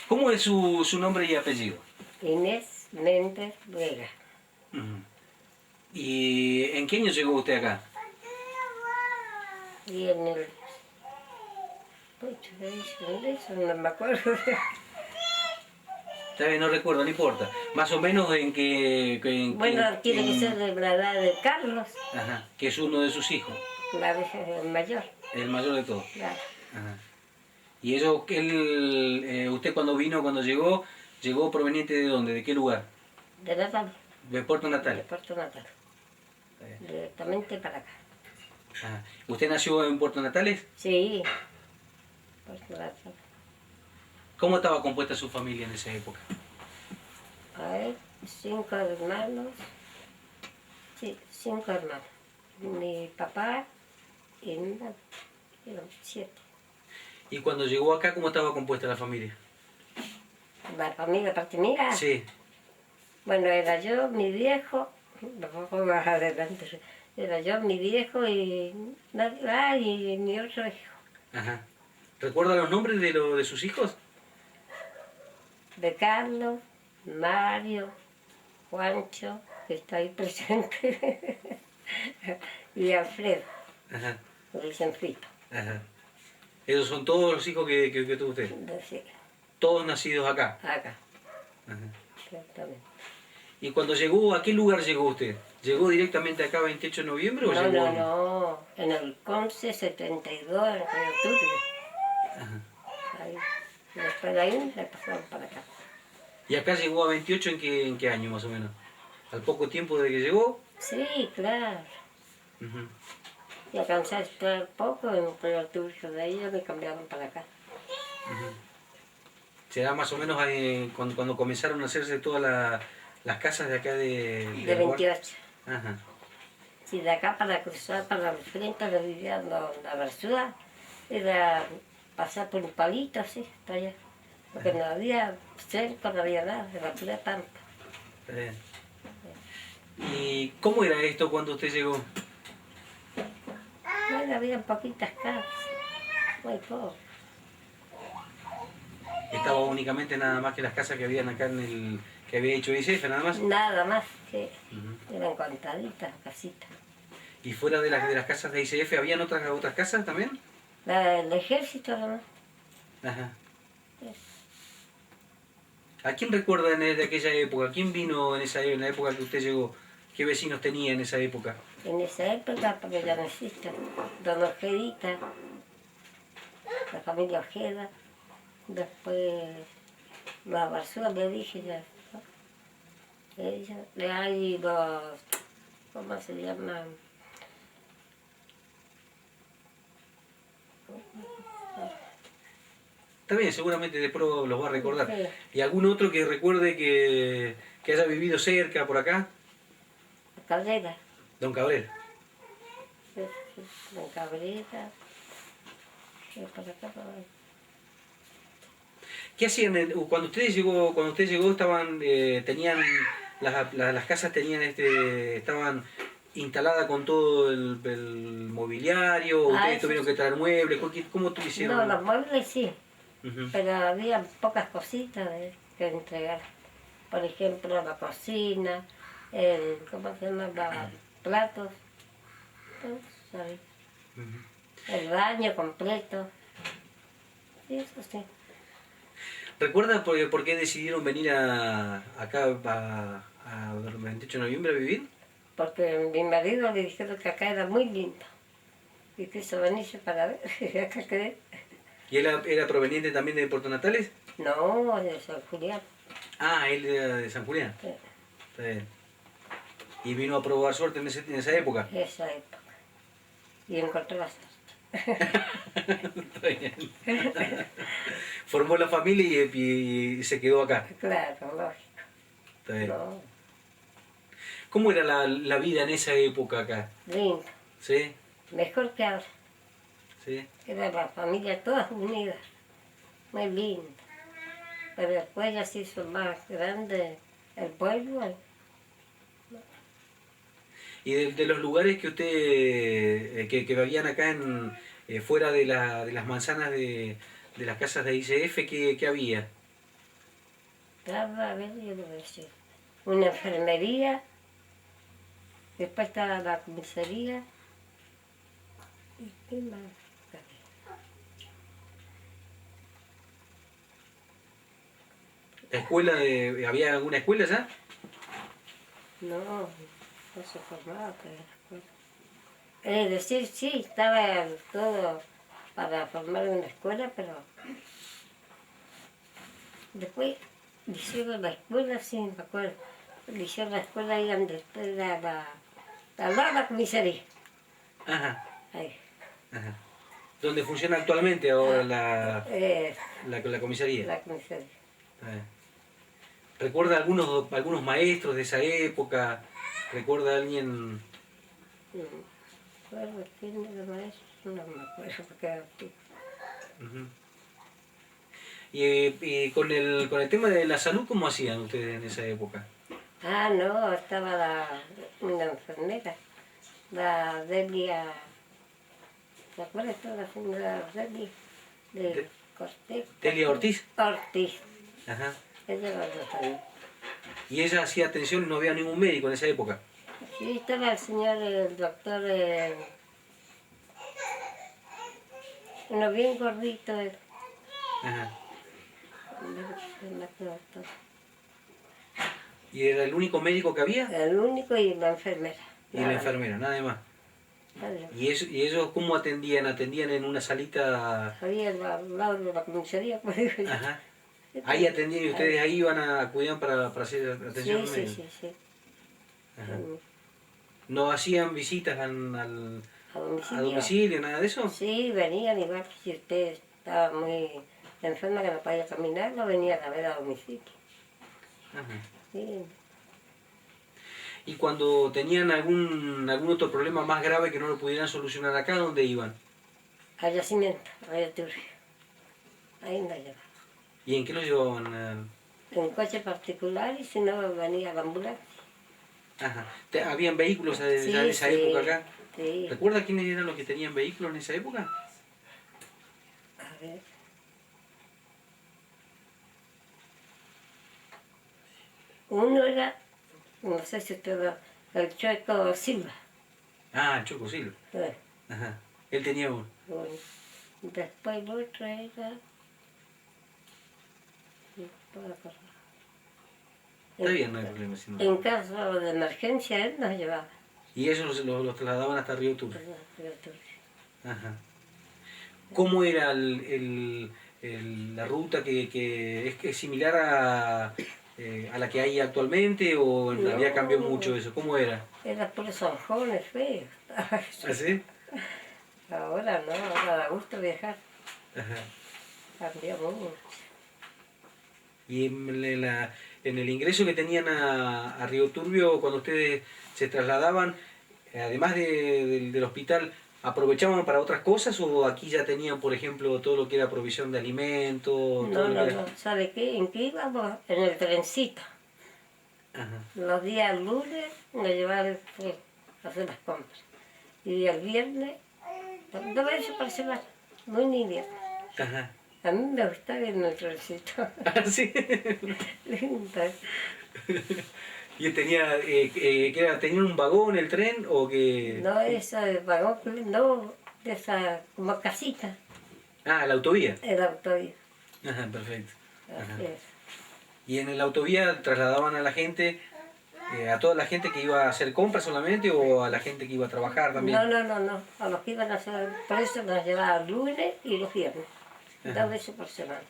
¿Cómo es su nombre y apellido? Inés Méndez Vega. Ujú. ¿Y en qué año llegó usted acá? Y en el... Pucha, eso no me acuerdo. Está bien, no recuerdo, no importa. Más o menos Bueno, tiene que ser de la edad de Carlos, Ajá, que es uno de sus hijos, la vez el mayor. el mayor de todos. Claro. Ajá. ¿Y usted cuando llegó proveniente de dónde? ¿De qué lugar? De Natal, De Puerto de Natal. Puerto Natal. Está bien. Directamente para acá. Ajá. ¿Usted nació en Puerto Natales? Sí, Puerto Natal. ¿Cómo estaba compuesta su familia en esa época? A ver, 5 hermanos. Sí, 5 hermanos. Mi papá y mi mamá. Eran 7. ¿Y cuando llegó acá, cómo estaba compuesta la familia? La familia parte mía. Sí. Bueno, era yo, mi viejo, un poco más adelante, era yo, mi viejo y mi otro hijo. Ajá. ¿Recuerda los nombres de sus hijos? De Carlos, Mario, Juancho, que está ahí presente, y Alfredo, Ajá. el Senfrito. Ajá. Esos son todos los hijos que tuvo usted. Sí, Todos nacidos acá. acá, Ajá. exactamente. ¿Y cuando llegó, a qué lugar llegó usted? ¿Llegó directamente acá 28 de noviembre o No, llegó no, en el Conce 72, en Río Turbio. Ajá. Ahí. Y después de ahí me pasaron para acá. ¿Y acá llegó a 28 en qué año más o menos? ¿Al poco tiempo de que llegó? Sí, claro. Ujú. Y alcancé a esperar poco, pero el tuyo de ellos me cambiaron para acá. Ujú. ¿Será más o menos cuando comenzaron a hacerse todas las casas de acá De lugar? 28. Ajá. Sí, de acá para cruzar para el frente de vivienda la Versúa, era pasar por un palito así, hasta allá. Porque no había cerco, no había nada, era pura pampa. Está bien. ¿Y cómo era esto cuando usted llegó? Bueno, había poquitas casas, muy poco. ¿Estaba únicamente nada más que las casas que habían acá que había hecho ICF nada más? Nada más que Ujú. eran contaditas casitas. ¿Y fuera de las casas de ICF habían otras casas también? El ejército nomás. Ajá. ¿A quién recuerda de aquella época? ¿Quién vino en la época que usted llegó? ¿Qué vecinos tenía en esa época? En esa época, porque ya no existe, don Ojedita, la familia Ojeda, después la basura le dije ya, ¿no? Ella, de ahí los, ¿cómo se llaman? Está bien, seguramente después los va a recordar. Sí, ¿Y algún otro que recuerde que haya vivido cerca por acá? la Cabrera, Don Cabrera. sí, sí, la Cabrera, sí, por acá, por ahí. ¿Qué hacían cuando usted llegó estaban tenían las casas tenían estaban instaladas con todo el mobiliario? ¿Ustedes Eso tuvieron sí. que traer muebles? ¿Cómo tú No, hicieron? los muebles sí, Ujú. pero había pocas cositas que entregar. Por ejemplo, la cocina, ¿cómo se llama? Los platos, todo eso, ¿sabes? Ujú. El baño completo. Sí, eso sí. ¿Recuerda por qué decidieron venir acá a 28 de noviembre a vivir? Porque mi marido le dijeron que acá era muy lindo. Y quiso venirse para ver. ¿Y acá quedé? ¿Y él era proveniente también de Puerto Natales? No, de San Julián. Ah, él era de San Julián. Sí, Está bien. Y vino a probar suerte en esa época. esa época. Y encontré la suerte. Está bien. Formó la familia y se quedó acá. Claro, lógico. Está bien. No, ¿Cómo era la vida en esa época acá? lindo. ¿Sí? Mejor que ahora. ¿Sí? Era la familia todas unidas. Muy lindo. Pero después ya se hizo más grande el pueblo. Y de los lugares que usted, que habían acá fuera de las manzanas de las casas de ICF, ¿qué había? estaba, a ver, yo lo voy a decir, una enfermería, después estaba la comisaría, ¿y qué más? ¿La escuela había alguna escuela ya? No, no se formaba para la escuela. Es decir, sí, estaba todo para formar una escuela, pero después hicieron la escuela, sí, me acuerdo. Hicieron la escuela ahí donde era al lado de la comisaría. Ajá, Ahí. ajá. ¿Dónde funciona actualmente ahora Eh, la comisaría? la comisaría. Eh. ¿Recuerda algunos maestros de esa época? ¿Recuerda a alguien? No me acuerdo quién era el maestro, no me acuerdo porque era chico. Ujú. Y con el tema de la salud, ¿cómo hacían ustedes en esa época? Ah, no, estaba una enfermera, la Delia, ¿te acuerdas de la señora Delia? De De- Cortés. ¿Delia Ortiz? Ortiz, Ajá. ella era la enfermera. Y ella hacía atención y no había ningún médico en esa época. Sí, estaba el señor, el doctor, uno bien gordito, Ajá. no me acuerdo todo. ¿Y era el único médico que había? El único y la enfermera. Y la enfermera, nada más. Nada. ¿Y ellos cómo atendían? ¿Atendían en una salita? Había al lado de la comisaría, como digo yo. Ajá. Ahí atendían y ustedes ahí iban a acudían para hacer atención Sí, sí, médica. sí, sí. Ajá. ¿No hacían visitas A a domicilio. domicilio, nada de eso? Sí, venían igual que si usted estaba muy enferma que no podía caminar, lo venían a ver a domicilio. Ajá. Sí. Y cuando tenían algún otro problema más grave que no lo pudieran solucionar acá, ¿dónde iban? Al yacimiento, a Turbio. Ahí nos llevaban. ¿Y en qué lo llevaban? En coche particular y si no venía la ambulancia. Ajá. ¿Habían vehículos ya en Sí, esa sí, época acá? sí. ¿Recuerda quiénes eran los que tenían vehículos en esa época? A ver. Uno era, no sé si usted lo, el Chueco Silva. Ah, el Choco Silva. Ajá. Él tenía uno. Bueno, después el otro era, no puedo acordar. Está bien, no hay problema. Si no. En caso de emergencia él nos llevaba. Y ellos los trasladaban hasta Río Tur. Río Turbio. Ajá. ¿Cómo era la ruta que es similar a la que hay actualmente o en realidad cambió mucho eso? ¿Cómo era? Era por esos jóvenes feos. ¿Ah, sí? Ahora no, ahora da gusto viajar. Ajá. Cambió mucho. Y en el ingreso que tenían a Río Turbio, cuando ustedes se trasladaban, además del hospital, ¿aprovechaban para otras cosas o aquí ya tenían, por ejemplo, todo lo que era provisión de alimentos? No, no, no. ¿Sabe qué? ¿En qué íbamos? En el trencito. Ajá. Los días lunes me llevaba el tren a hacer las compras. Y el viernes, 2 veces por semana, muy niña. Ajá. A mí me gustaba ir en el trencito. Ah, sí. Lindo. ¿Y tenía, tenía un vagón el tren o que...? No esa de vagón, no, de esa como casita, Ah, la autovía. el autovía. Ajá, perfecto. Ajá. Así es. ¿Y en el autovía trasladaban a la gente, a toda la gente que iba a hacer compras solamente o a la gente que iba a trabajar también? No, no, no, no. A los que iban a hacer, por eso nos llevaba el lunes y los viernes. Ajá. 2 veces por semana.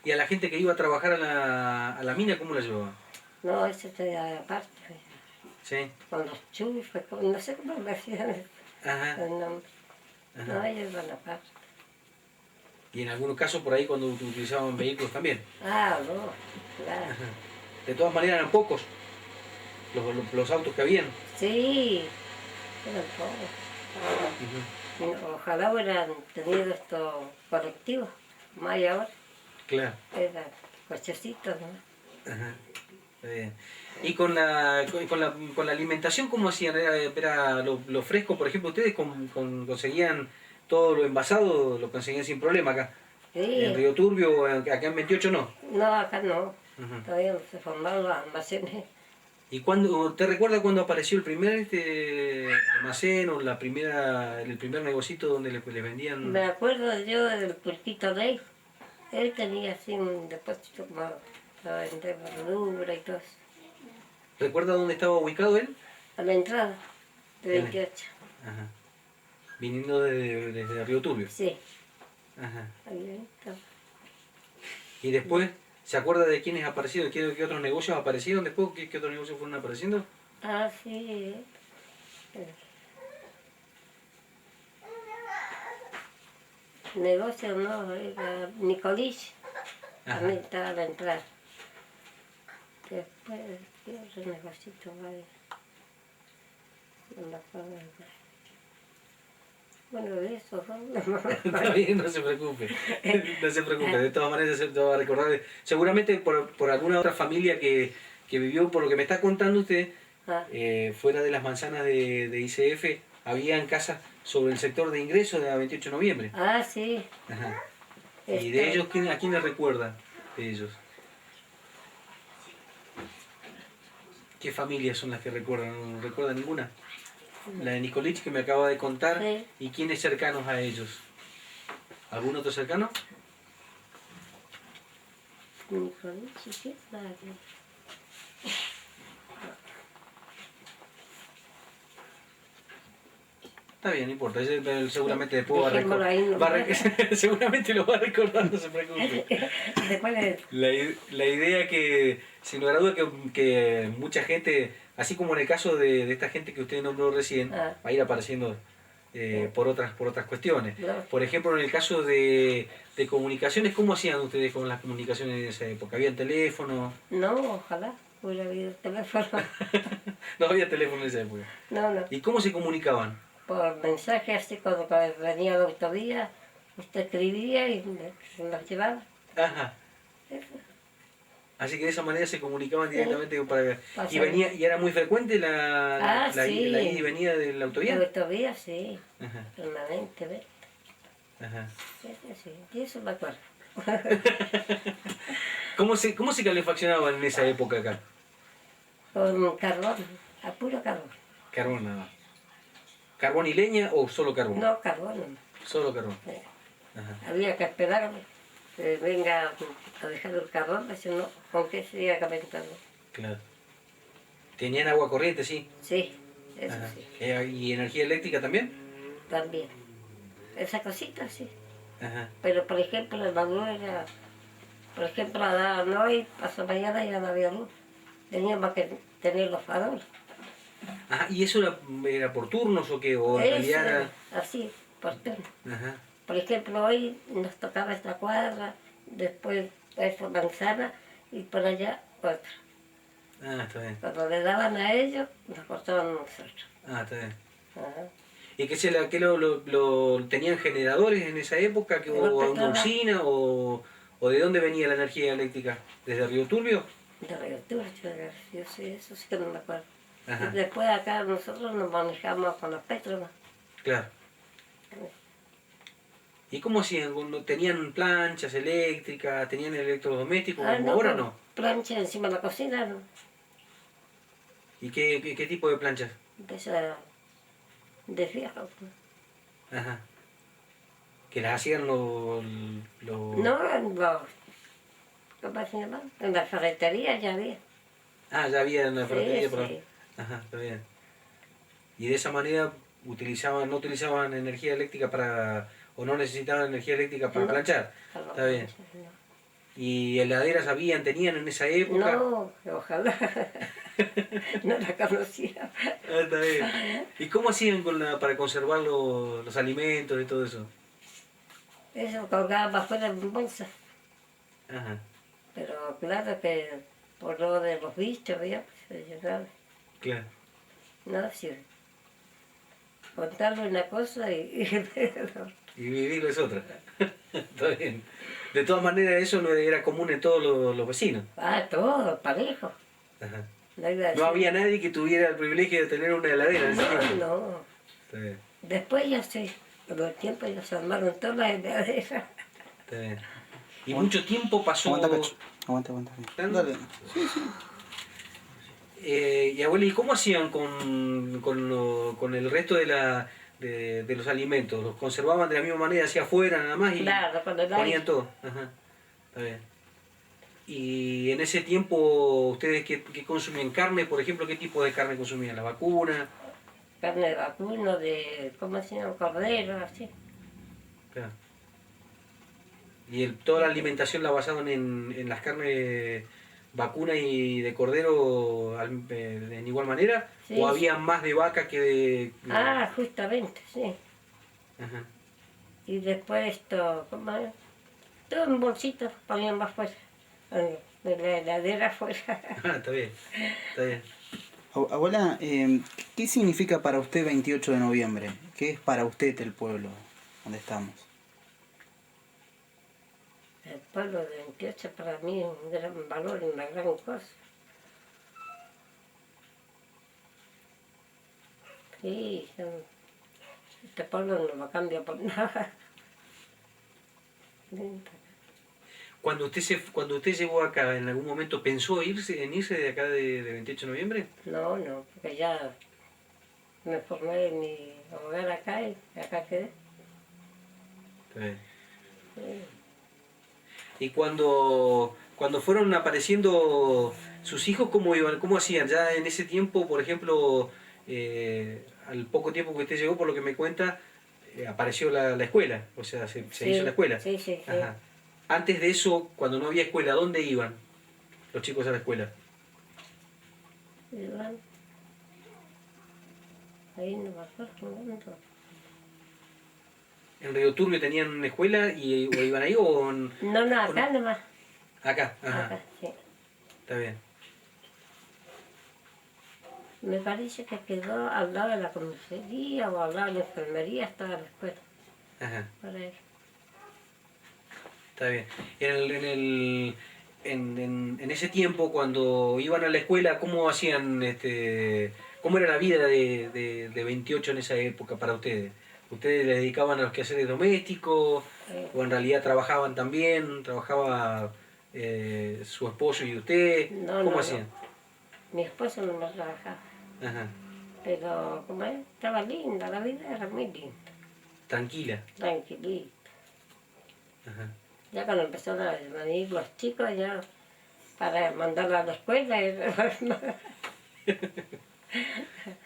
¿Y a la gente que iba a trabajar a la mina, cómo la llevaban? No, eso te da aparte. Sí. Con los chufes, no sé cómo le hacían Ajá. el nombre. No, Ajá. ellos iban aparte. Y en algunos casos por ahí cuando utilizaban vehículos también. Ah, no, claro. Ajá. De todas maneras eran pocos los autos que habían. Sí, eran todos. Ujú. Ojalá hubieran tenido estos colectivos, más y ahora. Claro. Eran cochecitos, ¿no? Ajá. Está bien. ¿Y con la alimentación cómo hacían? ¿Era lo fresco? Por ejemplo, ¿ustedes conseguían todo lo envasado, lo conseguían sin problema acá? En Sí, Río Turbio, acá en 28 no. no, acá no. Ujú. Todavía no se formaron los almacenes. ¿Y cuándo, te recuerdas cuando apareció el primer almacén o el primer negocito donde les Me vendían? acuerdo yo del pulquito de él. Él tenía así un depósito como para vender verdura y todo eso. ¿Recuerda dónde estaba ubicado él? A la entrada de En- 28. Ajá. Viniendo desde Río Turbio. Sí, Ajá. ahí está. Y después, ¿se acuerda de quiénes aparecieron? ¿Qué otros negocios aparecieron después? ¿Qué otros negocios fueron apareciendo? Ah, sí. eh, Negocio no, era Nicolich. Ajá. También estaba a la entrada. Después, ¿qué otro negocito hay? No me acuerdo. Bueno, de eso, ¿no? No me Está acuerdo. bien, no se preocupe. No se preocupe. De todas maneras, se te va a recordar. Seguramente por alguna otra familia que vivió, por lo que me está contando usted, Ah, fuera de las manzanas de ICF, habían casas sobre el sector de ingreso de la 28 de noviembre. ah, sí. Ajá. ¿Y de Está. ellos, a quién le recuerda? De ellos. ¿Qué familias son las que recuerdan? ¿No recuerda ninguna? La de Nicolich que me acaba de contar. Sí. ¿Y quiénes cercanos a ellos? ¿Algún otro cercano? Nicolich, ¿qué tal? Está bien, no importa. Él seguramente después Dejémoslo ahí nomás. seguramente lo va a recordar, no se preocupe. Después de... La idea que, sin lugar a duda, que mucha gente, así como en el caso de esta gente que usted nombró recién, Ah, va a ir apareciendo por otras cuestiones. no, Por ejemplo, en el caso de comunicaciones, ¿cómo hacían ustedes con las comunicaciones en esa época? ¿Había teléfono? no, ojalá hubiera habido teléfono. No había teléfono en esa época. No, no. ¿Y cómo se comunicaban? Por mensaje, así cuando venía la autovía, usted escribía y se los llevaba. Ajá. Eso, Así que de esa manera se comunicaban sí, directamente para... pasaba. ¿Y era muy frecuente Ah, la ida y sí, venida de la la autovía? autovía, sí, Ajá, permanentemente. ajá. Sí, sí, sí, y eso me acuerdo. ¿Cómo se calefaccionaban en esa época acá? Con carbón, a puro carbón. Carbón nada más. ¿Carbón y leña o solo carbón? No, carbón, no. Solo carbón. Eh, Ajá, Había que esperar que venga a dejar el carbón, porque si no, ¿con qué se iba calentando? claro. ¿Tenían agua corriente, sí? Sí, eso Ajá. sí, ¿Y energía eléctrica también? también. Esa cosita, sí. Ajá. Pero, por ejemplo, el luz era, por ejemplo, hoy, pasó mañana ya no había luz. Teníamos que tener los faroles. Ajá, ¿y eso era por turnos o qué? ¿O en Eso realidad era era...? así, por turno. Ajá. Por ejemplo, hoy nos tocaba esta cuadra, después esta manzana y por allá otra. Ah, está bien. Cuando le daban a ellos, nos cortaban a nosotros. Ah, está bien. Ajá. ¿Y qué tenían generadores en esa época? Los ¿O una pescadores usina? ¿O de dónde venía la energía eléctrica? ¿Desde Río Turbio? de Reventura, yo sé, eso sí que no me acuerdo. Y Ajá, después acá nosotros nos manejamos con los petros. claro. ¿Y cómo hacían? ¿Tenían planchas eléctricas? ¿Tenían electrodomésticos Ah, como no, ahora con no? plancha encima de la cocina, ¿no? ¿Y qué tipo de planchas? Empezó de fierro. Ajá. ¿Que las hacían los... No, en los, ¿cómo se llama? En la ferretería ya había. Ah, ya había en la Sí, ferretería, sí. Ajá, está bien. Y de esa manera no utilizaban energía eléctrica o no necesitaban energía eléctrica para No, planchar. para los Está bien. planchas, ¿Y heladeras tenían en esa época? no. No, ojalá. No la conocía. Ah, está bien. ¿Y cómo hacían para conservar los alimentos y todo eso? Eso colgaba afuera en bolsa. Ajá, Pero claro que por lo de los bichos, ya, se llenaba. claro. No, sí. Contarle una cosa y Y vivirlo es otra. Está bien. De todas maneras, eso no era común en todos los vecinos. Ah, todo, parejo. Ajá. No iba a No decir. había nadie que tuviera el privilegio de tener una heladera en ese tiempo. No, no. Está bien. Después ya sí, con el tiempo ya se armaron todas las heladeras. Está bien. Y mucho tiempo pasó... Aguanta, Cacho. Aguanta. ¿Dale? Dale. Y abuela, ¿y cómo hacían con el resto de los alimentos? ¿Los conservaban de la misma manera hacia afuera nada más y Claro, cuando no ponían hay todo? Ajá, está bien. Y en ese tiempo, ¿ustedes qué consumían? ¿Carne, por ejemplo? ¿Qué tipo de carne consumían? ¿La vacuna? carne de vacuno, ¿cómo se llama? Cordero, así. Claro. ¿Y toda la alimentación la basaban en las carnes vacuna y de cordero en igual manera? Sí, ¿O sí. había más de vaca que de... Ah, justamente, sí. Ajá. Y después esto, ¿cómo es? Todo en bolsitas, ponían más fuera. De la heladera afuera. Ah, está bien, está bien. Abuela, ¿qué significa para usted 28 de noviembre? ¿Qué es para usted el pueblo donde estamos? El pueblo de 28 para mí es un gran valor, una gran cosa. Sí, este pueblo no lo cambia por nada. Cuando usted llegó acá, ¿en algún momento pensó en irse de acá de 28 de noviembre? No, no, porque ya me formé en mi hogar acá y acá quedé. Está bien. Sí. Y cuando fueron apareciendo sus hijos, ¿cómo iban? ¿Cómo hacían? Ya en ese tiempo, por ejemplo, al poco tiempo que usted llegó, por lo que me cuenta, apareció la escuela, o sea, se hizo la escuela. Sí, sí, sí. Ajá. Antes de eso, cuando no había escuela, ¿dónde iban los chicos a la escuela? Y bueno, ahí no me acuerdo dónde. ¿En Río Turbio tenían una escuela o iban ahí o No, no, o no? acá nomás. Acá? Ajá, Acá, sí. está bien. Me parece que quedó al lado de la comisaría o al lado de la enfermería, estaba la escuela. Ajá. Por ahí. Está bien. En ese tiempo, cuando iban a la escuela, ¿cómo hacían, cómo era la vida de 28 en esa época para ustedes? ¿Ustedes le dedicaban a los quehaceres domésticos o en realidad trabajaban también? ¿Trabajaba su esposo y usted? No, ¿Cómo no, no. hacían? Mi esposo no me trabajaba. Ajá. Pero, como es, estaba linda, la vida era muy linda, Tranquila. tranquilita. Ajá. Ya cuando empezaron a venir los chicos, ya para mandarla a la escuela,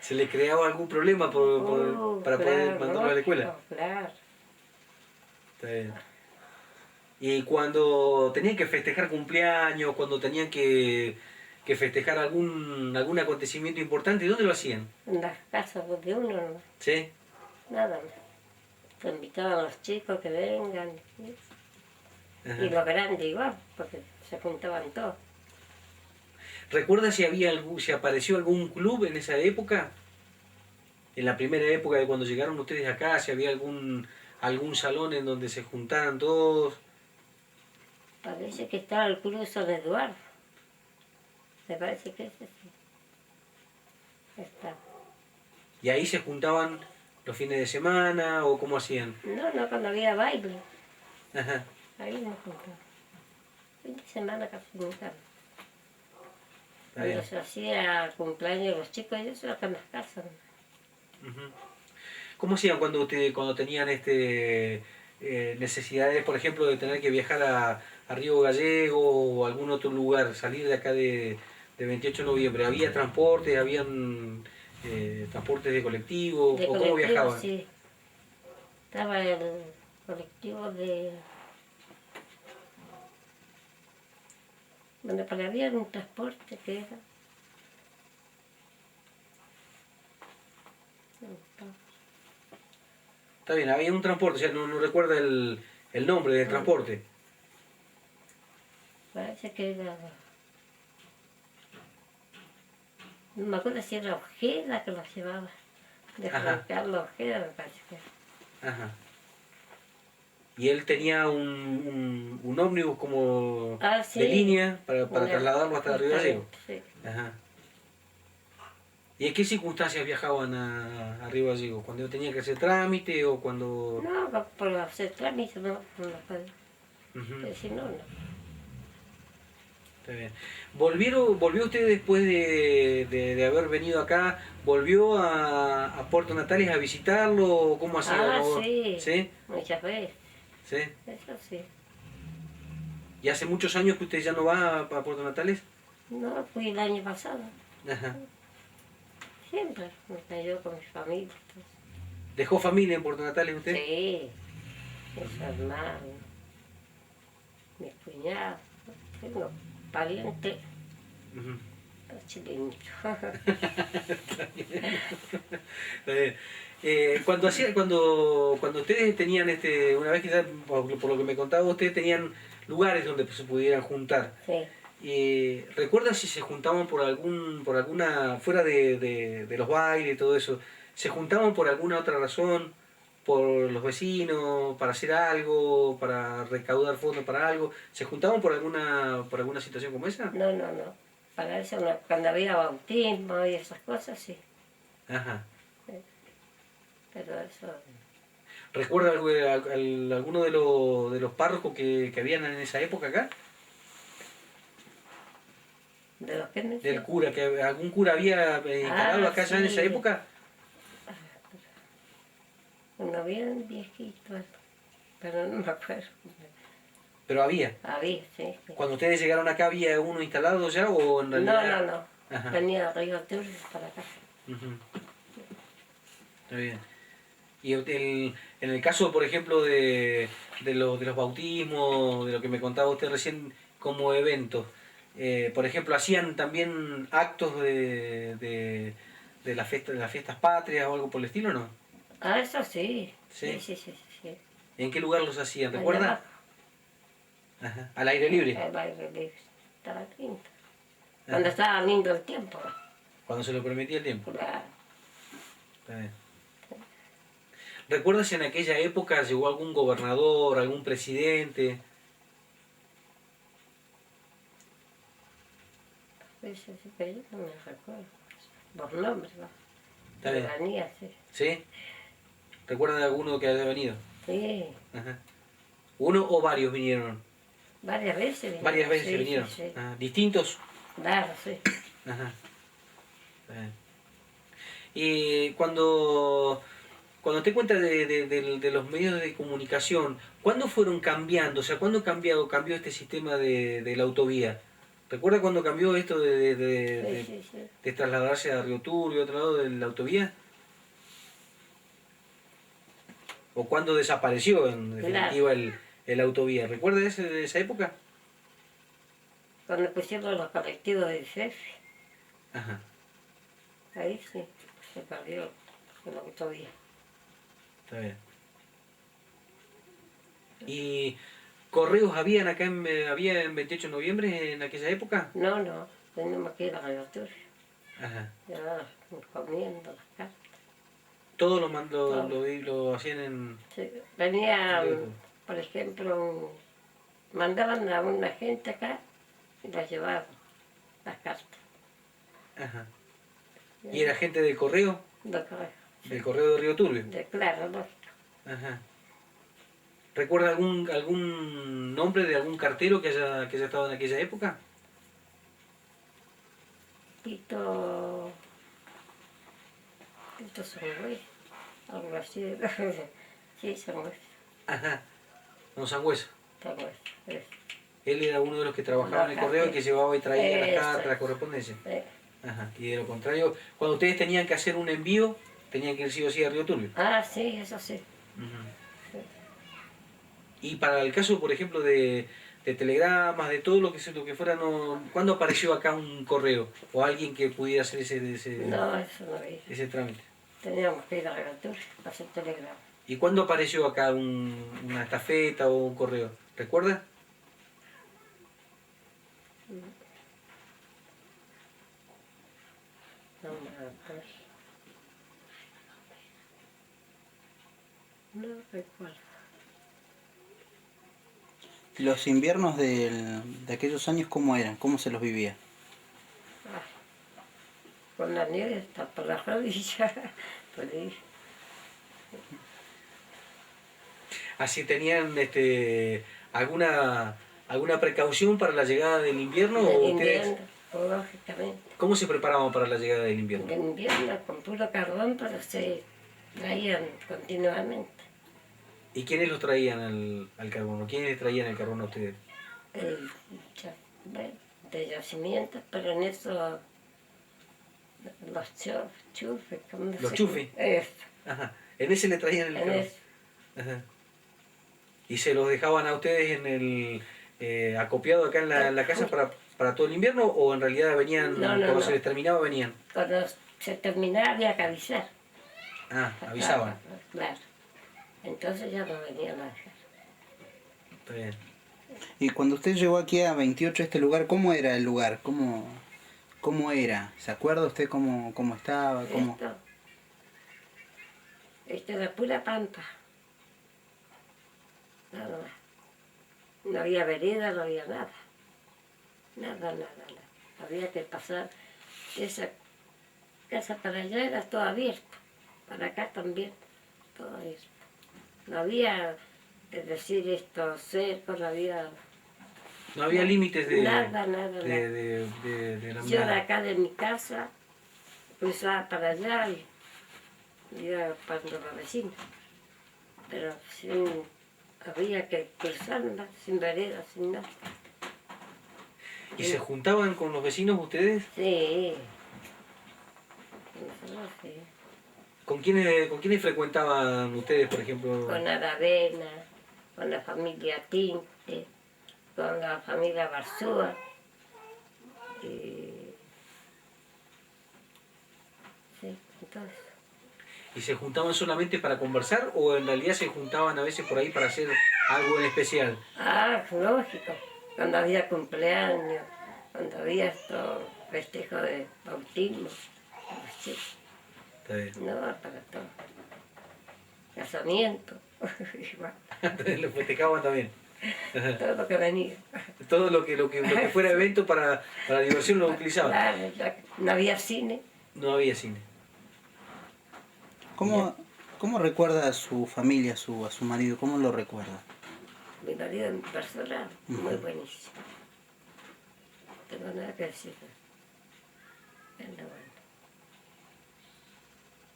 ¿Se le creaba algún problema para poder claro, mandarlo a la escuela? lógico, claro. Está bien. Y cuando tenían que festejar cumpleaños, cuando tenían que festejar algún acontecimiento importante, ¿dónde lo hacían? En las casas de uno, no, ¿Sí? nada más. Se invitaban a los chicos que vengan, ¿sí? Ajá. Y los grandes igual, porque se juntaban todos. ¿Recuerda si apareció algún club en esa época? En la primera época de cuando llegaron ustedes acá, si había algún salón en donde se juntaran todos. Parece que estaba el Club San Eduardo. Me parece que ese sí. Está. ¿Y ahí se juntaban los fines de semana o cómo hacían? No, no, cuando había baile, Ajá. ahí nos juntaban. Fin de semana casi nunca. Está bien. Cuando se hacía cumpleaños de los chicos, yo se acá en las casas. Ujú. ¿Cómo hacían cuando tenían necesidades, por ejemplo, de tener que viajar a Río Gallego o algún otro lugar, salir de acá de 28 de noviembre? ¿Había transporte? ¿Habían transportes de colectivo? De ¿O cómo colectivo, viajaban? sí. Estaba el colectivo de... Bueno, para había un transporte que era... Está bien, había un transporte, o sea, no recuerda el nombre del transporte. Parece que era... No me acuerdo si era Ojeda que los llevaba. De Ajá. Juan Carlos Ojeda, me parece que era. Ajá. Y él tenía un ómnibus como Ah, sí. de línea para Una- trasladarlo hasta Río Gallego. Sí. Ajá. ¿Y en qué circunstancias viajaban a Río Gallego? ¿Cuando tenía que hacer trámite o cuando...? No, por hacer trámites no, no lo podía. Ujú. Pero si no, no. Está bien. ¿Volvió usted después de haber venido acá? ¿Volvió a Puerto Natales a visitarlo? ¿Cómo ha sido? Ah, ¿No? sí, ¿Sí? muchas veces. ¿Sí? Eso sí. ¿Y hace muchos años que usted ya no va a Puerto Natales? No, fui el año pasado. Ajá. Siempre me cayó con mi familia. Pues. ¿Dejó familia en Puerto Natales usted? Sí, mis hermanos, mis cuñados, tengo parientes, Ujú. los chilenitos. Está bien. Cuando ustedes tenían una vez que ya, por lo que me contaba, ustedes tenían lugares donde se pudieran juntar. Sí. ¿Recuerda si se juntaban por alguna, fuera de los bailes y todo eso, se juntaban por alguna otra razón, por los vecinos, para hacer algo, para recaudar fondos para algo? ¿Se juntaban por alguna situación como esa? No, no, no. Para eso no. Cuando había bautismo y esas cosas, sí. Ajá. Pero eso, ¿Recuerda alguno de los párrocos que habían en esa época acá? de los que me Del cura, que algún cura había instalado acá ya en esa sí. época. Uno bien viejito, pero no me acuerdo. Pero había. Había, sí. Sí. Cuando ustedes llegaron acá, ¿había uno instalado ya o en No, realidad? no, no. Ajá. Venía de Río Turri para acá. Ujú. Está bien. Y en el caso, por ejemplo, de los bautismos, de lo que me contaba usted recién como eventos, por ejemplo, ¿hacían también actos de de las fiestas patrias o algo por el estilo, no? Ah, eso sí. ¿Sí? Sí, sí, sí, sí. ¿En qué lugar los hacían? Allá ¿Recuerda? abajo, Ajá. Al aire libre. el baile libre. Estaba lindo. Ajá. Cuando estaba lindo el tiempo. Cuando se lo permitía el tiempo. Claro. Está bien. ¿Recuerda si en aquella época llegó algún gobernador, algún presidente? Sí, sí, sí, pero yo no me recuerdo. Los nombres, ¿no? Está bien. Venía, sí. ¿Sí? ¿Recuerda de alguno que haya venido? Sí, Ajá. ¿Uno o varios vinieron? varias veces vinieron. Varias veces Sí, vinieron. sí, sí. Ah, ¿distintos? Claro, sí. Ajá. Está bien. Y cuando te cuenta de los medios de comunicación, ¿cuándo fueron cambiando? O sea, ¿cuándo cambió este sistema de la autovía? ¿Recuerda cuándo cambió esto Sí, sí, sí. de trasladarse a Río Turbio, otro lado de la autovía? ¿O cuándo desapareció en definitiva el autovía? ¿Recuerda de esa época? Cuando pusieron los colectivos de IFEF, Ajá. ahí sí, se perdió la autovía. Está bien. ¿Y correos habían acá había en 28 de noviembre en aquella época? No, no, tenemos que ir a la Turri. Ajá. Ya comiendo las cartas. Todo Todo. lo hacían en... Sí. Venían, por ejemplo, mandaban a una gente acá y las llevaban, las cartas. Ajá. ¿Y era gente del correo? De correo. Del correo de Río Turbio. Claro, lógico. Ajá. ¿Recuerda algún nombre de algún cartero que haya estado en aquella época? Tito Sangüey, algo así. Sí, Sangüey. Ajá. Don Sangüesa. Sangüey. Él era uno de los que trabajaba en el correo y que llevaba y traía las cartas, la correspondencia. Ajá. Y de lo contrario, cuando ustedes tenían que hacer un envío, tenían que ir sí o sí a Río Turbio. Ah, sí, eso sí. Ujú. Y para el caso, por ejemplo, de telegramas, de todo lo que fuera, no, ¿cuándo apareció acá un correo? O alguien que pudiera hacer No, eso no había. ese trámite. Teníamos que ir a la Turri para hacer telegrama. ¿Y cuándo apareció acá una estafeta o un correo? ¿Recuerda? No me acuerdo. No recuerdo. ¿Los inviernos de aquellos años cómo eran? ¿Cómo se los vivía? Ah, con la nieve hasta por la rodilla. Por ahí. Así tenían alguna precaución para la llegada del invierno? Del ¿O ustedes invierno, lógicamente. cómo se preparaban para la llegada del invierno? Del invierno con puro carbón, pero se traían continuamente. ¿Y quiénes los traían al carbono? ¿Quiénes traían el carbono a ustedes? Bueno, de yacimientos, pero en eso los chufes, ¿cómo ¿Los se chufes? llama? Eso, Ajá. En ese le traían el en carbono. eso. Ajá. ¿Y se los dejaban a ustedes en el acopiado acá en la casa para todo el invierno? ¿O en realidad venían, No, cuando no. se les terminaba, venían? Cuando se terminaba había que avisar. Ah, avisaban. Claro. Entonces ya no venían a dejar. Está bien. Y cuando usted llegó aquí a 28, este lugar, ¿cómo era el lugar? ¿Cómo era? ¿Se acuerda usted cómo estaba? ¿Cómo? Esto era pura pampa. Nada más. No había vereda, no había nada. Nada. Había que pasar. Esa casa para allá era todo abierto. Para acá también, todo abierto. No había, es decir, esto cerco, no había No había límites de, nada. de la Yo de nada. acá de mi casa cruzaba para allá y iba para los vecinos. Pero había que cruzarla, sin vereda, sin nada. ¿Y se juntaban con los vecinos ustedes? Sí. Nosotros sí. Con quiénes frecuentaban ustedes, por ejemplo? Con Aravena, con la familia Tinte, con la familia Barzúa. Sí, entonces. ¿Y se juntaban solamente para conversar o en realidad se juntaban a veces por ahí para hacer algo en especial? Ah, lógico. Cuando había cumpleaños, cuando había estos festejos de bautismo. Sí, Está bien. no, para todo. Casamiento, igual, Entonces lo festejaban también. Ajá. todo lo que venía. Todo lo que fuera evento para diversión lo utilizaban. Claro, ya no había cine. No había cine. ¿Cómo recuerda a su familia, a su marido? ¿Cómo lo recuerda? Mi marido en personal, muy buenísimo. No tengo nada que decir. Es lo bueno.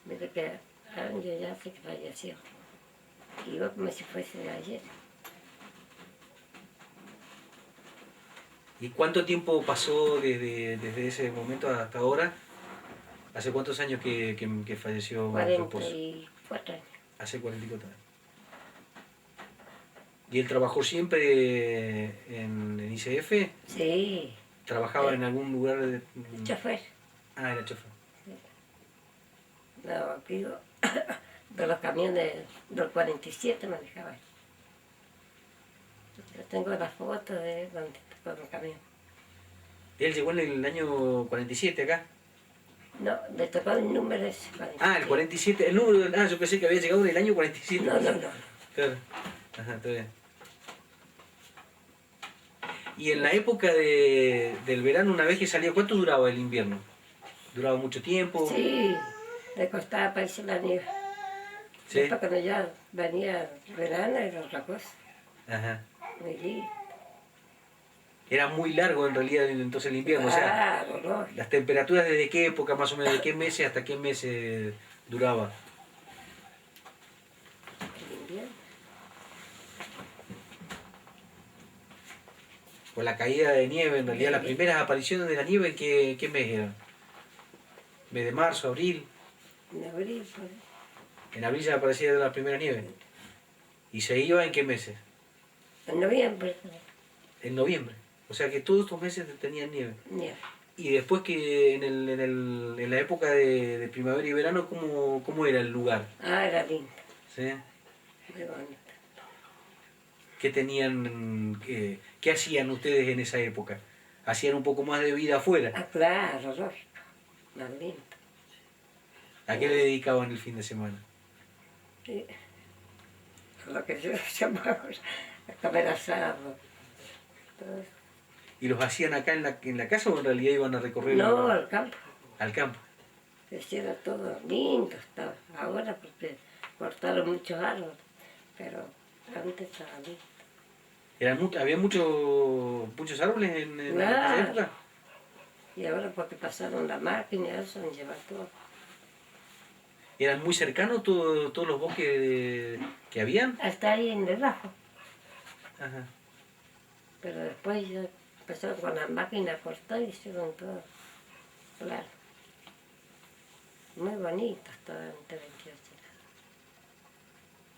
Mire que años ya hace que falleció. Y iba como si fuese de ayer. ¿Y cuánto tiempo pasó desde ese momento hasta ahora? ¿Hace cuántos años que falleció su esposo? 44 años. Hace 44 años. ¿Y él trabajó siempre en ICF? Sí, ¿Trabajaba en algún lugar de...? chofer. Ah, era chofer. No, digo, de los camiones del 47 manejaba él. Yo tengo la foto de donde con el camión. ¿Él llegó en el año 47 acá? No, le tocó el número ese. 47. Ah, el 47, el número... Ah, yo pensé que había llegado en el año 47. No. Claro. Ajá, está bien. Y en la época del verano, una vez que salía, ¿cuánto duraba el invierno? ¿Duraba mucho tiempo? Sí, le costaba para irse la nieve. ¿Sí? Después cuando ya venía verano era otra cosa. Ajá. Muy lindo. Era muy largo en realidad entonces el invierno, o sea, Claro, no. las temperaturas desde qué época más o menos, de qué meses hasta qué meses duraba. El invierno. Con la caída de nieve, en realidad las primeras apariciones de la nieve, ¿qué mes eran? ¿Mes de marzo, abril? En abril, pues. En abril ya aparecía la primera nieve. ¿Y se iba en qué meses? En noviembre. En noviembre. O sea que todos estos meses tenían nieve. Nieve. Y después que en la época de primavera y verano, ¿cómo era el lugar? Ah, era lindo. ¿Sí? Muy bonito. ¿Qué tenían, qué hacían ustedes en esa época? ¿Hacían un poco más de vida afuera? Ah, claro, lógico. Más lindo. ¿A qué le dedicaban el fin de semana? Sí. Lo que yo llamamos a comer asado. Todo eso. ¿Y los hacían acá en la casa o en realidad iban a recorrer No, al campo. al campo? Era todo lindo estaba. Ahora porque cortaron muchos árboles, pero antes estaba lindo. ¿Había muchos árboles en esa Claro. época? Y ahora porque pasaron la máquina, eso, en llevar todo. ¿Eran muy cercanos todos los bosques que habían? Hasta ahí en debajo. Ajá. Pero después ya empezaron con la máquina a cortar y hicieron todo. Claro. Muy bonito todo en T28.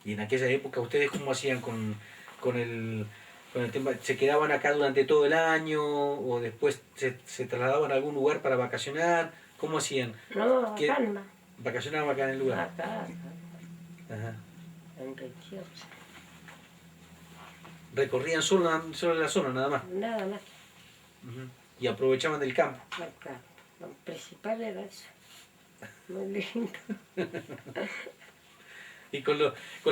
Y en aquella época, ¿ustedes cómo hacían con con el tema? ¿Se quedaban acá durante todo el año o después se trasladaban a algún lugar para vacacionar? ¿Cómo hacían? No, ¿Qué- calma. ¿Vacacionaban acá en el lugar? Acá, Ajá. en 28. Recorrían solo la zona, nada más. Nada más. Ujú. Y aprovechaban del campo. Acá. Lo principal era eso. Muy lindo. Y con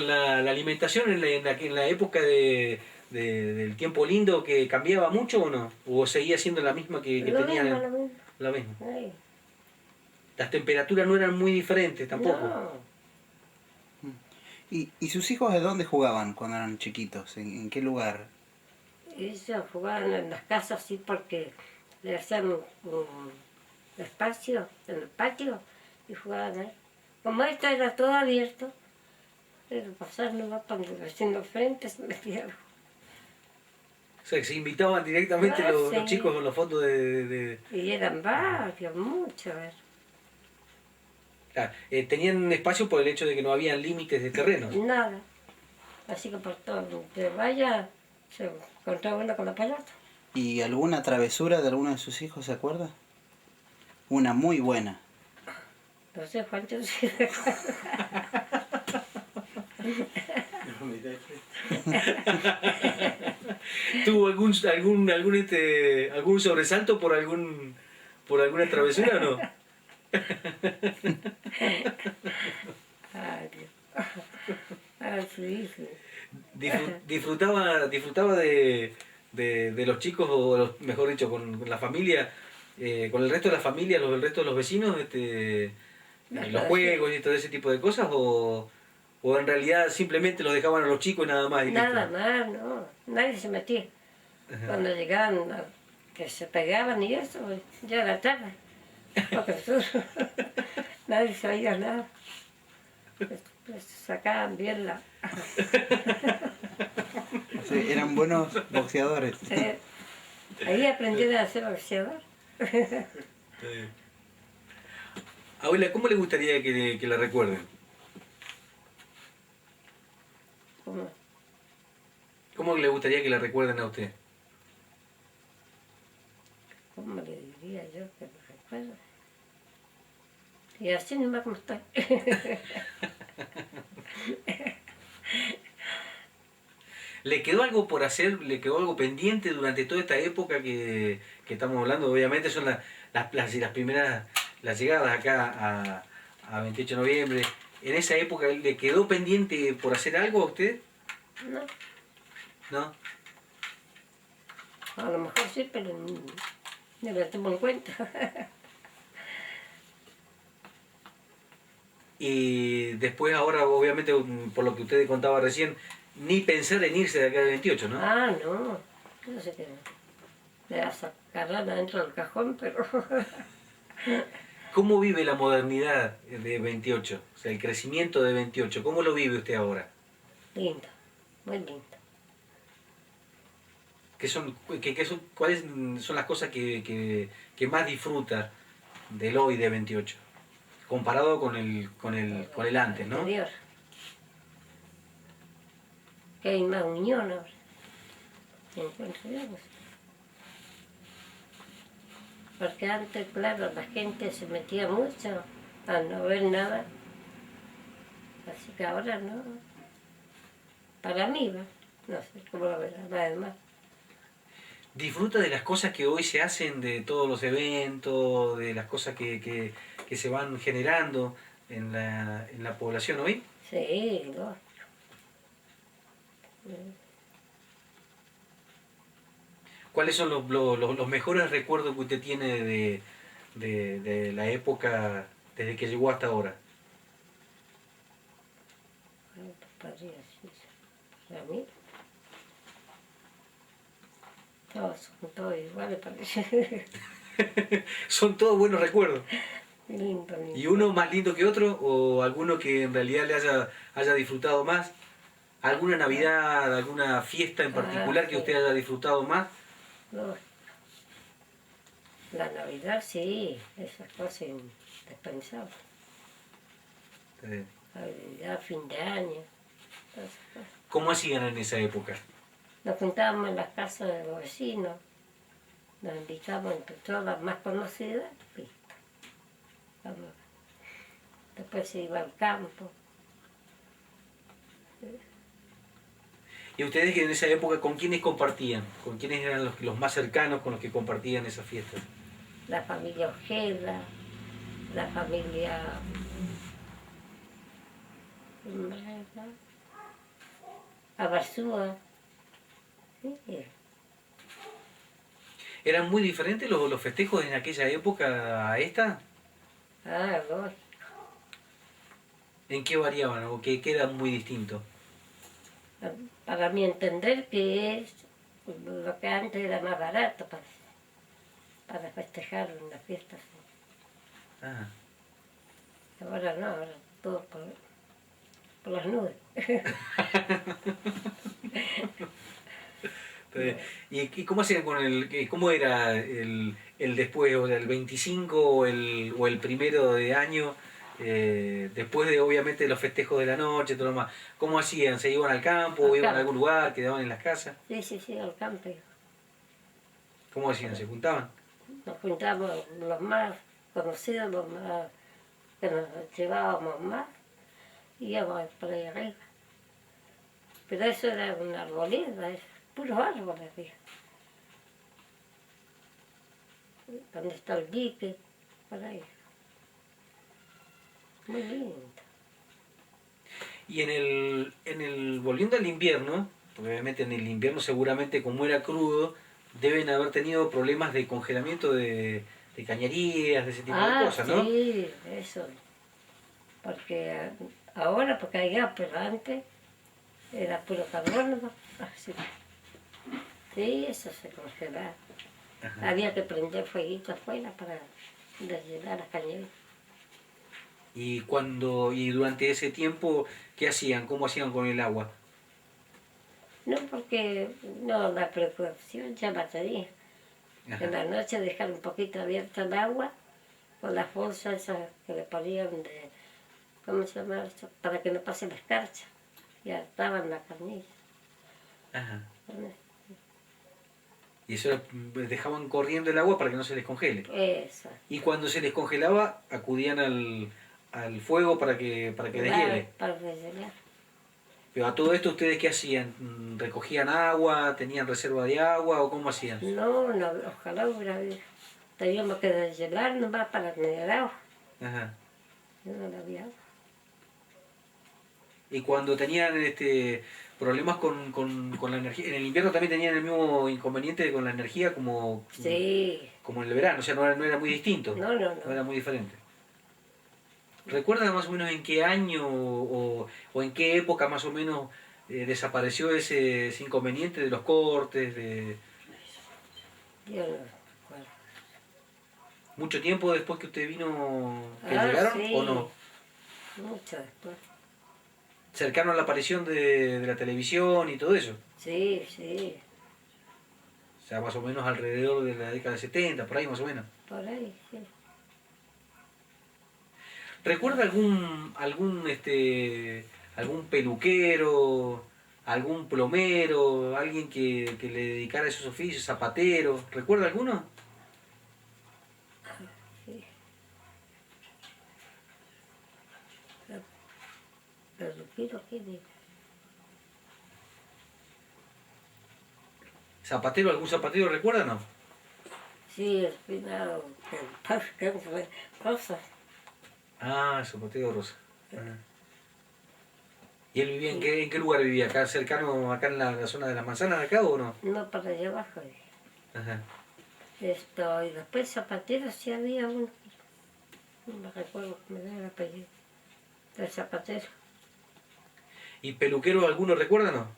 la alimentación en la época del tiempo lindo, que cambiaba mucho o no? ¿O seguía siendo la misma que Lo tenían? mismo, lo mismo. La misma. Ay, Las temperaturas no eran muy diferentes tampoco. no, ¿Y sus hijos de dónde jugaban cuando eran chiquitos? En qué lugar? ellos jugaban en las casas así porque le hacían un espacio en el patio y jugaban ahí. Como esto era todo abierto, pero pasar no va para el vecino frente, se metían. O sea, que se invitaban directamente Ah, los sí. chicos con las fotos de. Y eran varios, muchos. Ah, tenían espacio por el hecho de que no habían límites de terreno. Nada. Así que por todo donde vaya, se encontraba uno con la pelota. ¿Y alguna travesura de alguno de sus hijos, se acuerda? Una muy buena. No sé cuántos sí. ¿Tuvo algún sobresalto por alguna travesura o no? Ay, Dios. Ah, sí, sí. Disfrutaba de los chicos, o mejor dicho, con la familia, con el resto de la familia, el resto de los vecinos, los juegos y todo ese tipo de cosas, o en realidad simplemente los dejaban a los chicos y nada más. Y listo? Nada más, no. Nadie se metía. Cuando llegaban, que se pegaban y eso, ya era tarde. Porque nadie sabía nada. Pues sacaban bien la... Sí, eran buenos boxeadores. Ahí aprendieron a ser boxeador. Abuela, ¿cómo le gustaría que la recuerden? Como, ¿Cómo le gustaría que la recuerden a usted? ¿cómo le diría yo que lo recuerdo? Y así nomás como estoy. ¿Le quedó algo por hacer? ¿Le quedó algo pendiente durante toda esta época que estamos hablando? Obviamente son las primeras, las llegadas acá a 28 de noviembre. ¿En esa época le quedó pendiente por hacer algo a usted? No, ¿No? a lo mejor sí, pero ni lo tomo en cuenta. Y después ahora, obviamente, por lo que usted contaba recién, ni pensar en irse de acá de 28, ¿no? Ah, no, no sé qué. Le vas a sacar dentro del cajón, pero... ¿Cómo vive la modernidad de 28? O sea, el crecimiento de 28. ¿Cómo lo vive usted ahora? lindo, muy lindo. ¿Cuáles son las cosas que más disfruta del hoy de 28? Comparado con el antes, ¿no? Anterior. Que hay más unión ahora. Encuentro yo, pues. Porque antes, claro, la gente se metía mucho a no ver nada. Así que ahora no. Para mí, va. No sé cómo lo verá, nada más. ¿Disfruta de las cosas que hoy se hacen, de todos los eventos, de las cosas que se van generando en la población hoy? Sí, no. ¿Cuáles son los mejores recuerdos que usted tiene de la época desde que llegó hasta ahora? Podría decir. Para mí. No, son todos iguales, parece. Son todos buenos recuerdos. Lindo, lindo. ¿Y uno más lindo que otro? ¿O alguno que en realidad le haya disfrutado más? ¿Alguna Navidad, alguna fiesta en particular que sí. usted haya disfrutado más? No, la Navidad sí, esas cosas indispensables. Eh, Navidad, fin de año, todas esas cosas. ¿Cómo hacían en esa época? Nos juntábamos en las casas de los vecinos, nos invitaban entre todas las más conocidas, fiesta. Vamos. Después se iba al campo. ¿Y ustedes en esa época con quiénes compartían? ¿Con quiénes eran los más cercanos con los que compartían esas fiestas? La familia Ojeda, la familia Abarzúa. Sí. ¿Eran muy diferentes los festejos en aquella época a esta? Ah, lógico. ¿En qué variaban o qué eran muy distintos? Para mi entender que es lo que antes era más barato para festejar una fiesta así. Ah. Ahora no, ahora todo por las nubes. ¿Y cómo hacían con cómo era el después, o sea, el 25 o el primero de año, después de obviamente los festejos de la noche, todo lo más? ¿Cómo hacían? ¿Se iban al campo o Al iban a campo. algún lugar, quedaban en las casas? Sí, al campo. ¿Cómo hacían? ¿Se juntaban? Nos juntamos los más conocidos, los más que nos llevábamos más, y íbamos por ahí arriba. Pero eso era una arboleda, puros árboles, había. Donde está el dique, por ahí. Muy lindo. Y volviendo al invierno, porque obviamente en el invierno seguramente como era crudo, deben haber tenido problemas de congelamiento de cañerías, de ese tipo de cosas, ¿no? Sí, eso. Porque ahora, porque hay gas, pero antes era puro carbón, ¿no? Así. Sí, eso se congelaba. Ajá. Había que prender fueguito afuera para deshilar las cañerías. Y durante ese tiempo, ¿qué hacían? ¿Cómo hacían con el agua? No, porque no, la precaución ya batería. Ajá. En la noche dejar un poquito abierta el agua con las bolsas esas que le ponían de, ¿cómo se llama esto? Para que no pase la escarcha. Y hartaban la carnilla. Ajá. Y eso dejaban corriendo el agua para que no se les congele. Eso. Y cuando se les congelaba, acudían al fuego para que deshiele. Para deshilar. Pero a todo esto, ¿ustedes qué hacían? ¿Recogían agua? ¿Tenían reserva de agua? ¿O cómo hacían? No, no, ojalá hubiera habido. Teníamos que deshilar nomás para tener agua. Ajá. No había agua. Y cuando tenían problemas con la energía, en el invierno también tenían el mismo inconveniente con la energía como Sí. en el verano, o sea, no era muy distinto, No, no, no era no. muy diferente. ¿Recuerda más o menos en qué año o en qué época más o menos desapareció ese inconveniente de los cortes, de Yo no recuerdo. mucho tiempo después que usted vino, que Ah, llegaron sí. o no? Mucho después. Cercano a la aparición de la televisión y todo eso. Sí, sí. O sea, más o menos alrededor de la década de 70, por ahí más o menos. Por ahí, sí. ¿Recuerda algún peluquero, algún plomero, alguien que le dedicara esos oficios, zapatero? ¿Recuerda alguno? Sí. Pero quiero que diga. ¿Zapatero, algún zapatero recuerda o no? Sí, el cuidado, que fue cosas. Ah, zapatero Rosa. Ajá. ¿Y él vivía en qué lugar vivía? ¿Acá cercano, acá en la zona de las manzanas de acá o no? No para allá abajo. Ajá. Y después zapatero sí había uno. No me recuerdo cómo era el apellido. El zapatero. ¿Y peluquero alguno recuerda o no?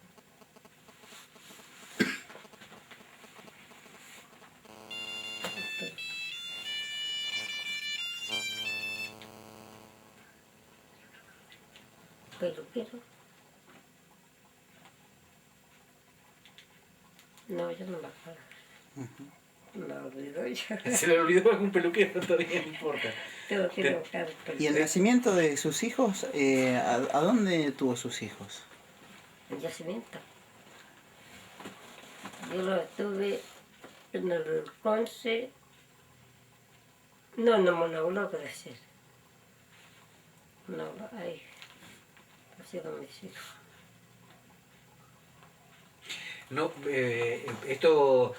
Peluquero. No, yo no me acuerdo. Me lo olvidó ya. Se le olvidó algún peluquero, todavía no importa. Tengo que ir a buscar el ¿Y peluquero. el nacimiento de sus hijos? ¿A dónde tuvo sus hijos? El yacimiento. Yo lo tuve en el Conce. No, en Monaulo, quiero decir. No, ahí. Así con mis hijos. No, ¿esto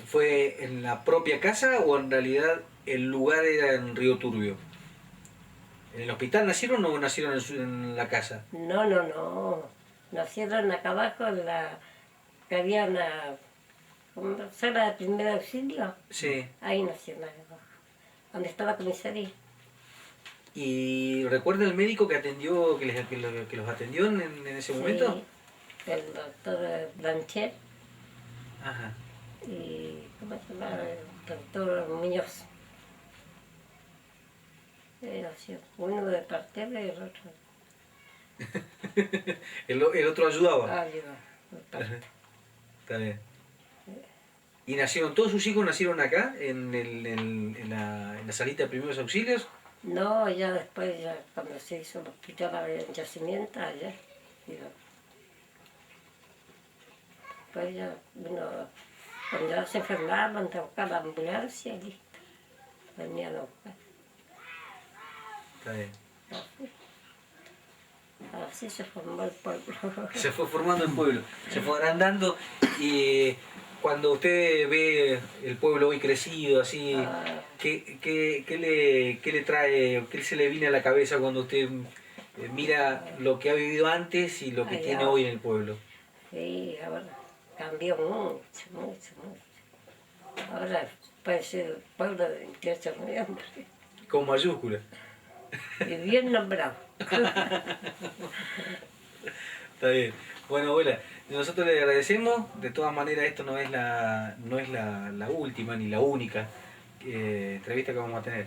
fue en la propia casa o en realidad el lugar era en Río Turbio? ¿En el hospital nacieron o nacieron en la casa? No, no, no. Nacieron acá abajo en la. Que había una. ¿Cómo? Sala de primer auxilio. Sí. Ahí nacieron acá abajo. Donde estaba la comisaría. ¿Y recuerda el médico que atendió, que los atendió en ese momento? Sí, el doctor Blanchet Ajá. y ¿cómo se llama? El doctor Muñoz. Así, uno de partera y el otro El otro ayudaba. ayuda. Ajá. Está bien. ¿Y nacieron, todos sus hijos nacieron acá, en la salita de primeros auxilios? No, ya después, ya cuando se hizo el hospital en yacimiento, allá. Después ya vino, cuando ya se enfermaban, de buscar la ambulancia y listo. Venían a buscar. Está bien. Así se formó el pueblo. Se fue formando el pueblo, se fue agrandando y cuando usted ve el pueblo hoy crecido, así, Ah, ¿qué le trae, qué se le viene a la cabeza cuando usted mira lo que ha vivido antes y lo que Ay, tiene ah. hoy en el pueblo? sí, ahora cambió mucho, mucho, mucho. Ahora parece el pueblo del 28 de noviembre. Con mayúscula. Y bien nombrado. Está bien. Bueno, abuela, nosotros le agradecemos. De todas maneras, esto no es la última ni la única entrevista que vamos a tener.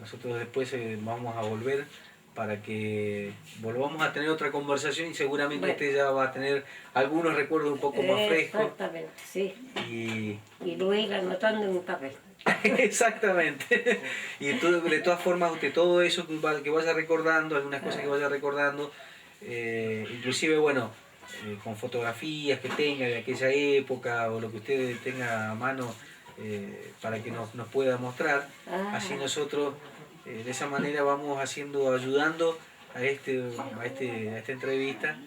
Nosotros después vamos a volver para que volvamos a tener otra conversación y seguramente Bueno. usted ya va a tener algunos recuerdos un poco más frescos. Exactamente, sí. Y Y lo ir anotando en un papel. exactamente. Y de todas formas, usted todo eso que vaya recordando, algunas cosas que vaya recordando, inclusive, bueno, con fotografías que tenga de aquella época o lo que usted tenga a mano para que nos pueda mostrar. Ah. Así nosotros, de esa manera, vamos ayudando a esta entrevista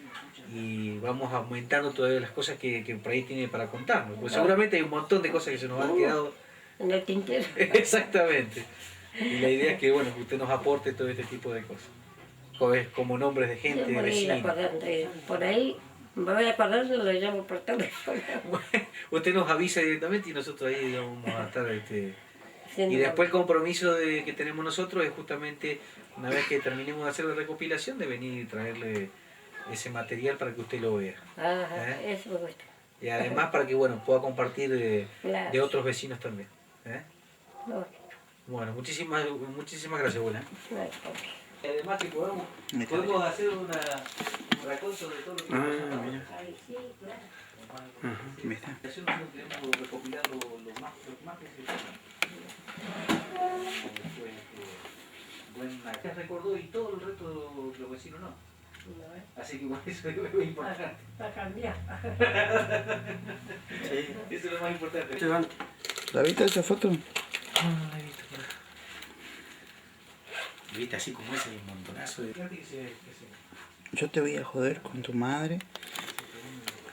y vamos aumentando todavía las cosas que por ahí tiene para contarnos. Pues seguramente hay un montón de cosas que se nos han quedado. En el tintero. Exactamente. Y la idea es que, bueno, que usted nos aporte todo este tipo de cosas. Como nombres de Yo gente, de voy a ir vecinos. acordando. Por ahí me voy acordando y lo llamo por teléfono. Usted nos avisa directamente y nosotros ahí vamos a estar. Haciendo- Y después el compromiso que tenemos nosotros es justamente, una vez que terminemos de hacer la recopilación, de venir y traerle ese material para que usted lo vea. Ajá, eso me gusta. Y además para que, bueno, pueda compartir de Claro. otros vecinos también. No, Bueno, muchísimas gracias, abuela. no hay problema. Además que Ahí está. podemos hacer un raconto de todo lo que Mira. Ay, sí, claro. Ajá, ¿viste? Tenemos recopilando los más que se buena que recordó y todo el resto de los vecinos no. No, Así que bueno, eso es lo importante. está cambiado. Sí. Eso es lo más importante. ¿La viste esa foto? Ah, la he visto por acá. ¿Viste así como ese montonazo de... Yo te voy a joder con tu madre.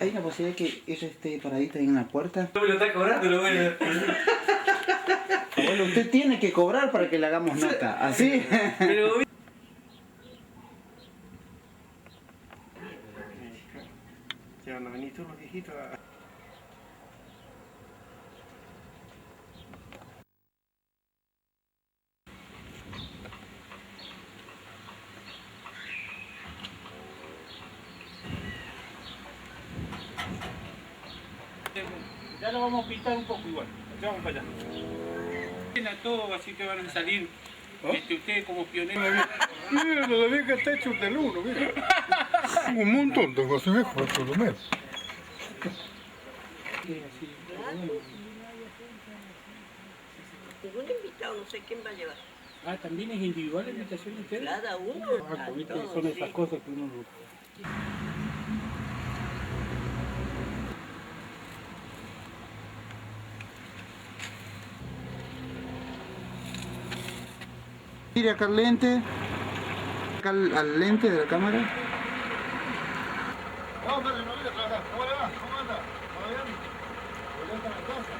¿Hay una posibilidad que ella esté paradita en una puerta? No me lo está cobrando, lo bueno. Bueno, usted tiene que cobrar para que le hagamos nota. ¿Así? Pero... Ya van a venir todos los viejitos a... Ya lo vamos a pintar un poco igual. Vamos para allá. A todos, así que van a salir ustedes como pioneros. Mira, la vieja está hecho del uno, mira. Un montón, tengo así viejo, por lo menos. Ningún invitado, no sé quién va a llevar. Ah, también es individual la invitación de ustedes. Cada uno. Ah, viste, todos, son esas sí. cosas que uno... Mire acá al lente. Acá al lente de la cámara. No, pero no voy a trabajar. ¿Cómo le va? ¿Cómo anda? ¿Todo bien? ¿Volvió a la casa?